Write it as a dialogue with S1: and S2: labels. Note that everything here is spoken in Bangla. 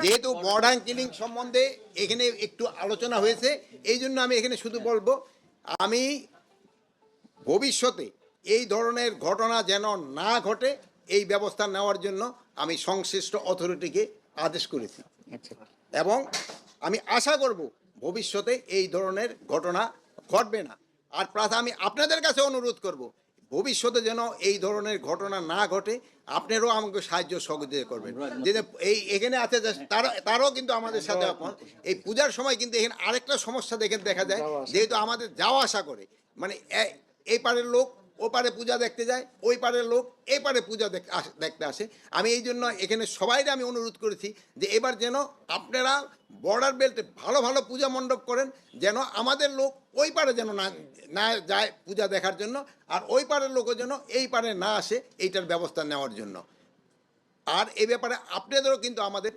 S1: যেহেতু বর্ডার কিলিং সম্বন্ধে এখানে একটু আলোচনা হয়েছে, এই জন্য আমি এখানে শুধু বলবো, আমি ভবিষ্যতে এই ধরনের ঘটনা যেন না ঘটে এই ব্যবস্থা নেওয়ার জন্য আমি সংশ্লিষ্ট অথরিটিকে আদেশ করেছি। এবং আমি আশা করব ভবিষ্যতে এই ধরনের ঘটনা ঘটবে না। আর প্লাস আমি আপনাদের কাছে অনুরোধ করব, ভবিষ্যতে যেন এই ধরনের ঘটনা না ঘটে, আপনারাও আমাকে সাহায্য সহযোগিতা করবেন। যে এই এখানে আছে তারাও কিন্তু আমাদের সাথে এই পূজার সময় কিন্তু এখানে আরেকটা সমস্যা দেখা যায়, যেহেতু আমাদের যাওয়া আসা করে, মানে এই পারের লোক ও পারে পূজা দেখতে যায়, ওই পারের লোক এই পারে পূজা দেখতে আসে। আমি এই জন্য এখানে সবাইকে আমি অনুরোধ করেছি যে এবার যেন আপনারা বর্ডার বেল্টে ভালো ভালো পূজা মণ্ডপ করেন, যেন আমাদের লোক ওই পারে যেন না যায় পূজা দেখার জন্য, আর ওই পারের লোকও যেন এই পারে না আসে এইটার ব্যবস্থা নেওয়ার জন্য। আর এই ব্যাপারে আপনাদেরও কিন্তু আমাদের